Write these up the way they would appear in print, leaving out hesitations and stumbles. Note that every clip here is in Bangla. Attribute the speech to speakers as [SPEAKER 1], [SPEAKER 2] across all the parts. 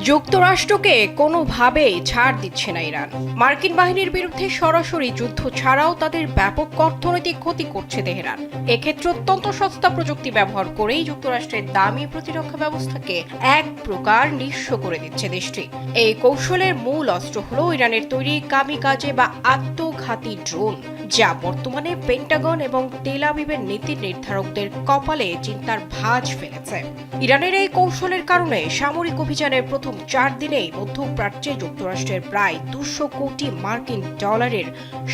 [SPEAKER 1] যুক্তরাষ্ট্রকে কোনোভাবেই ছাড় দিচ্ছে না ইরান। মার্কিন বাহিনীর বিরুদ্ধে সরাসরি যুদ্ধ ছাড়াও তাদের ব্যাপক অর্থনৈতিক ক্ষতি করছে তেহরান। এক্ষেত্রে অত্যন্ত সস্তা প্রযুক্তি ব্যবহার করেই যুক্তরাষ্ট্রের দামি প্রতিরক্ষা ব্যবস্থাকে এক প্রকার নিঃস্ব করে দিচ্ছে দেশটি। এই কৌশলের মূল অস্ত্র হল ইরানের তৈরি কামিকাজে বা আত্মঘাতী ড্রোন, যা বর্তমানে পেন্টাগন এবং তেল আবিবের নীতি নির্ধারকদের কপালে চিন্তার ভাঁজ ফেলেছে। ইরানের এই কৌশলের কারণে সামরিক অভিযানের প্রথম 4 দিনেই মধ্যপ্রাচ্যে যুক্তরাষ্ট্রের প্রায় 200 কোটি মার্কিন ডলারের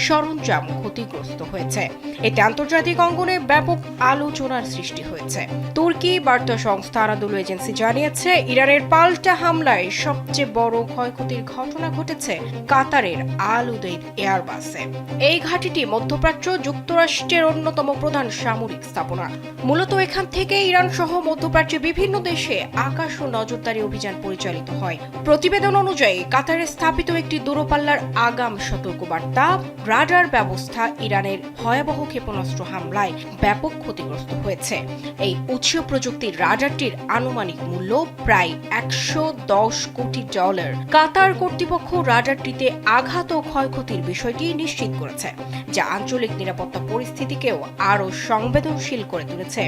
[SPEAKER 1] সরঞ্জাম ক্ষতিগ্রস্ত হয়েছে। এতে আন্তর্জাতিক অঙ্গনে ব্যাপক আলোচনার সৃষ্টি হয়েছে। তুর্কি বার্তা সংস্থা আনাদোলু এজেন্সি জানিয়েছে, ইরানের পাল্টা হামলায় সবচেয়ে বড় ক্ষয়ক্ষতির ঘটনা ঘটেছে কাতারের আল উদেইদ এয়ারবাসে। এই ঘাঁটিটি মধ্যপ্রাচ্য যুক্তরাষ্ট্রের অন্যতম প্রধান সামরিক স্থাপনা। মূলত এখান থেকে ইরান সহ মধ্যপ্রাচ্যে বিভিন্ন দেশে আকাশ ও নজরদারি অভিযান পরিচালিত হয়। প্রতিবেদন অনুযায়ী কাতারে স্থাপিত একটি দূরপাল্লার আগাম সতর্কবার্তা রাডার ব্যবস্থা ইরানের ভয়াবহ ক্ষেপণাস্ত্র হামলায় ব্যাপক ক্ষতিগ্রস্ত হয়েছে। এই উচ্চ প্রযুক্তির রাডারটির আনুমানিক মূল্য প্রায় 110 কোটি ডলার। কাতার কর্তৃপক্ষ রাডারটিতে আঘাত ও ক্ষয়ক্ষতির বিষয়টি নিশ্চিত করেছে, যা আঞ্চলিক নিরাপত্তা পরিস্থিতিকেও আরও সংবেদনশীল করে তুলেছে।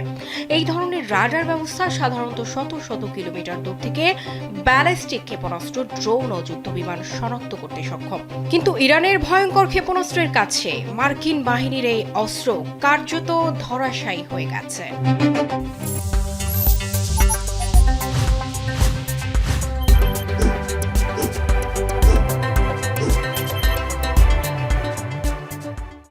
[SPEAKER 1] এই ধরনের রাডার ব্যবস্থা সাধারণত শত শত কিলোমিটার দূর থেকে ব্যালিস্টিক ক্ষেপণাস্ত্র, ড্রোন ও যুদ্ধবিমান শনাক্ত করতে সক্ষম। কিন্তু ইরানের ভয়ঙ্কর ক্ষেপণাস্ত্রের কাছে মার্কিন বাহিনীর এই অস্ত্র কার্যত ধরাশায়ী হয়ে গেছে।